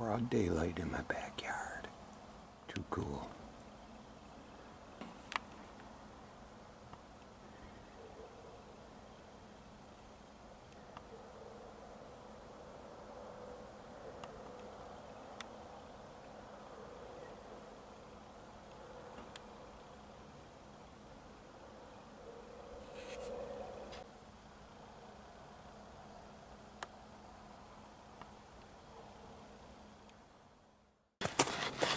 broad daylight in my backyard. Too cool.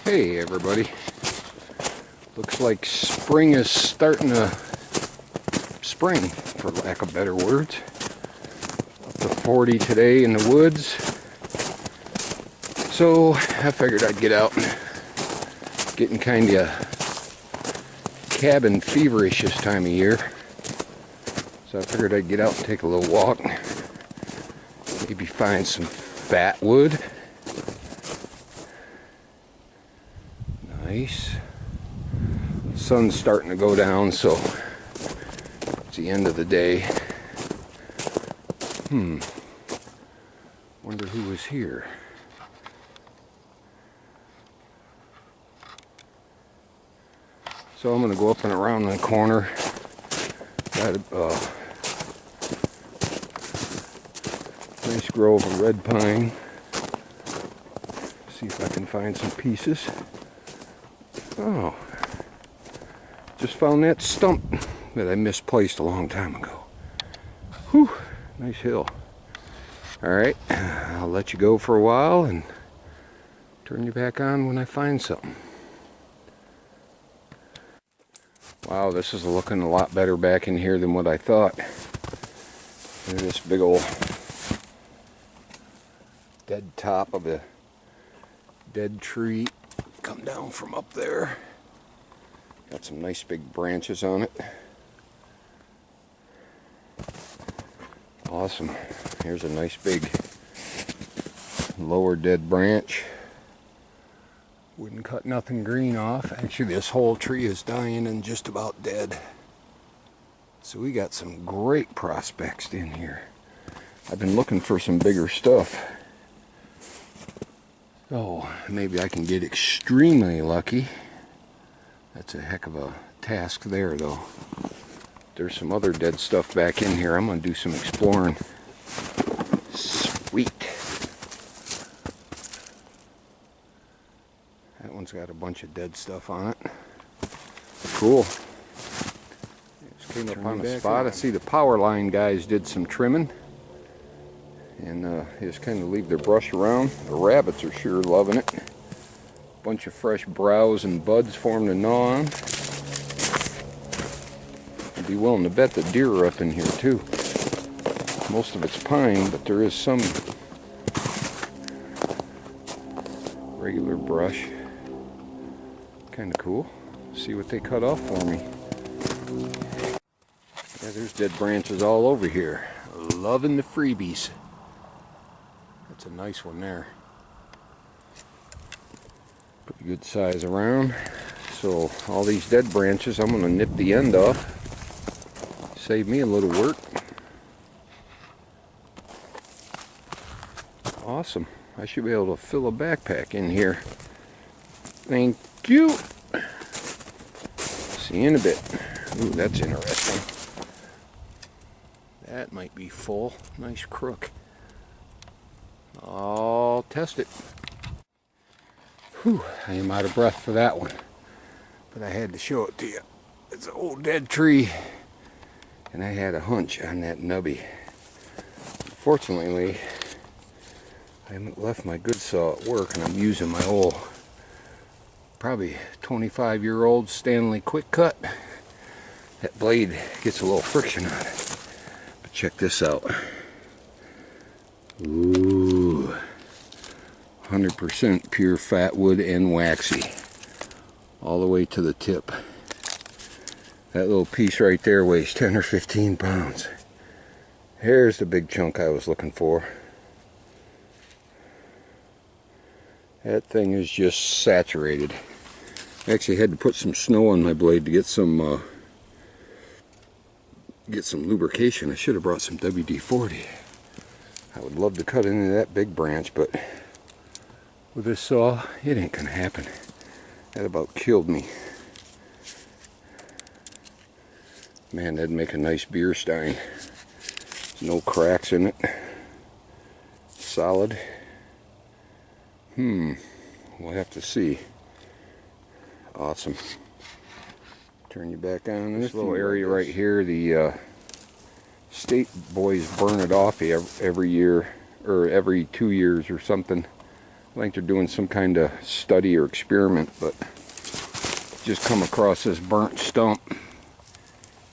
Hey everybody, looks like spring is starting to spring, for lack of better words. Up to 40 today in the woods, so I figured I'd get out. Getting kind of cabin feverish this time of year, so I figured I'd get out and take a little walk, maybe find some FatWood. Nice. The sun's starting to go down, so it's the end of the day. Wonder who was here. So I'm going to go up and around the corner. Got a nice grove of red pine. See if I can find some pieces. Oh, just found that stump that I misplaced a long time ago. Whew, nice hill. Alright, I'll let you go for a while and turn you back on when I find something. Wow, this is looking a lot better back in here than what I thought. Look at this big old dead top of a dead tree. Come down from up there. Got some nice big branches on it. Awesome. Here's a nice big lower dead branch. Wouldn't cut nothing green off. Actually, this whole tree is dying and just about dead. So we got some great prospects in here. I've been looking for some bigger stuff. Oh, maybe I can get extremely lucky. That's a heck of a task there, though. There's some other dead stuff back in here. I'm going to do some exploring. Sweet. That one's got a bunch of dead stuff on it. Cool. Just came up on a spot. I see the power line guys did some trimming. And they just kind of leave their brush around. The rabbits are sure loving it. Bunch of fresh browse and buds for them to gnaw on. I'd be willing to bet the deer are up in here too. Most of it's pine, but there is some regular brush. Kind of cool. See what they cut off for me. Yeah, there's dead branches all over here. Loving the freebies. That's a nice one there. Pretty good size around. So all these dead branches, I'm going to nip the end off. Save me a little work. Awesome. I should be able to fill a backpack in here. Thank you. See you in a bit. Ooh, that's interesting. That might be full. Nice crook. I'll test it. Whew, I am out of breath for that one, but I had to show it to you. It's an old dead tree, and I had a hunch on that nubby. Fortunately, I left my good saw at work, and I'm using my old, probably 25-year-old Stanley Quick Cut. That blade gets a little friction on it. But check this out. Ooh, 100% pure FatWood and waxy, all the way to the tip. That little piece right there weighs 10 or 15 pounds. Here's the big chunk I was looking for. That thing is just saturated. I actually had to put some snow on my blade to get some lubrication. I should have brought some WD-40. I would love to cut into that big branch, but with this saw, it ain't gonna happen. That about killed me. Man, that'd make a nice beer stein. There's no cracks in it. Solid. We'll have to see. Awesome. Turn you back on. This little area right here, the state boys burn it off every year, or every 2 years or something. I think they're doing some kind of study or experiment, but just come across this burnt stump.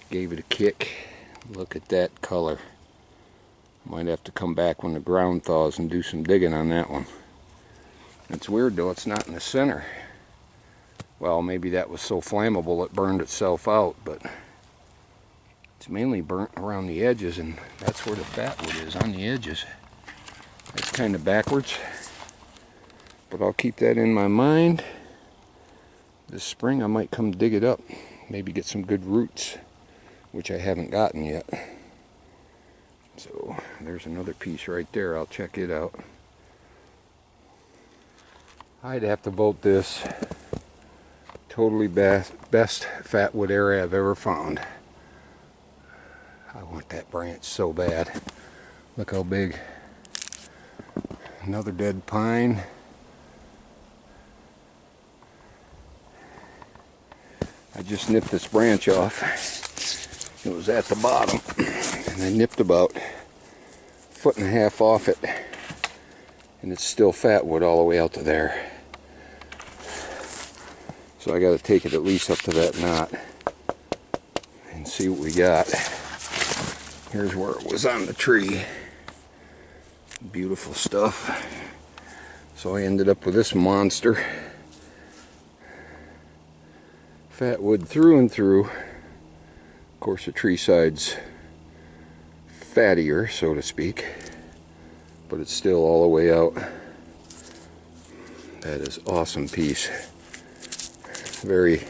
Gave it a kick. Look at that color. Might have to come back when the ground thaws and do some digging on that one. It's weird though, it's not in the center. Well, maybe that was so flammable it burned itself out, but it's mainly burnt around the edges, and that's where the FatWood is, on the edges. That's kind of backwards, but I'll keep that in my mind. This spring I might come dig it up, maybe get some good roots, which I haven't gotten yet. So there's another piece right there. I'll check it out. I'd have to vote this totally best FatWood area I've ever found. I want that branch so bad. Look how big. Another dead pine. I just nipped this branch off. It was at the bottom, and I nipped about 1.5 feet off it, and it's still FatWood all the way out to there. So I got to take it at least up to that knot and see what we got. Here's where it was on the tree. Beautiful stuff. So I ended up with this monster. FatWood through and through. Of course, the tree side's fattier, so to speak, but it's still all the way out. That is an awesome piece. Very,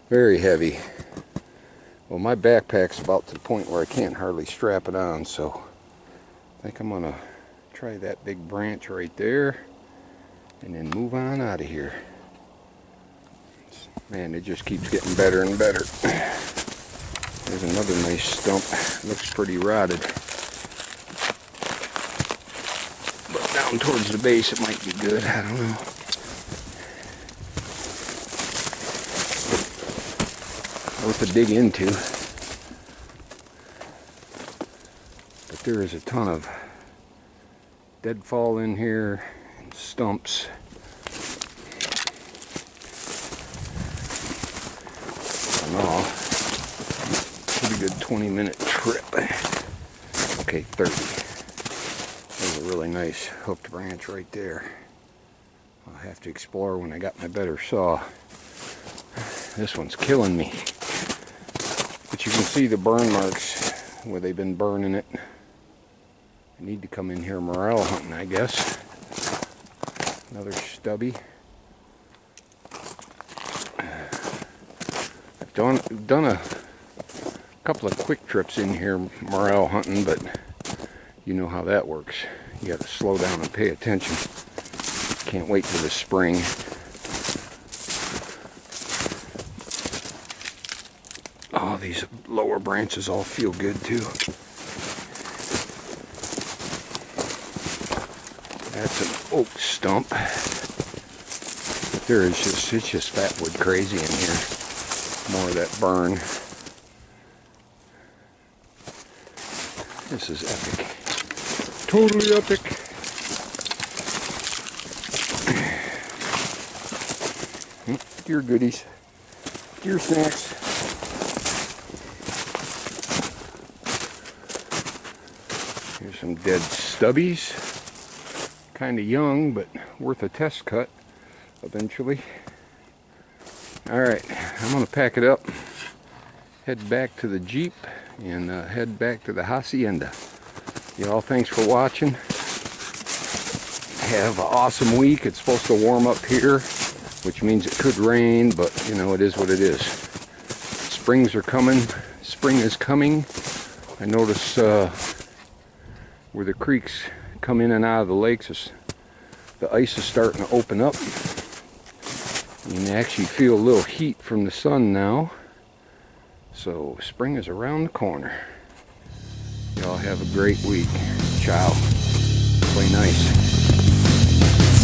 very heavy. Well, my backpack's about to the point where I can't hardly strap it on, so I think I'm gonna try that big branch right there and then move on out of here. Man, it just keeps getting better and better. There's another nice stump. Looks pretty rotted. But down towards the base it might be good. I don't know. Worth a dig into. But there is a ton of deadfall in here and stumps. All. Pretty good 20-minute trip. Okay, 30. There's a really nice hooked branch right there. I'll have to explore when I got my better saw. This one's killing me. But you can see the burn marks where they've been burning it. I need to come in here morel hunting, I guess. Another stubby. Done a couple of quick trips in here morel hunting, but you know how that works. You got to slow down and pay attention. Can't wait till the spring. Oh, these lower branches all feel good too. That's an oak stump. There is just, it's just FatWood crazy in here. More of that burn. This is epic. Totally epic. Deer goodies. Deer snacks. Here's some dead stubbies. Kind of young, but worth a test cut eventually. Alright, I'm going to pack it up, head back to the Jeep, and head back to the hacienda. Y'all, thanks for watching. Have an awesome week. It's supposed to warm up here, which means it could rain, but you know, it is what it is. Springs are coming. Spring is coming. I notice where the creeks come in and out of the lakes, the ice is starting to open up. You can actually feel a little heat from the sun now. So spring is around the corner. Y'all have a great week. Ciao. Play nice.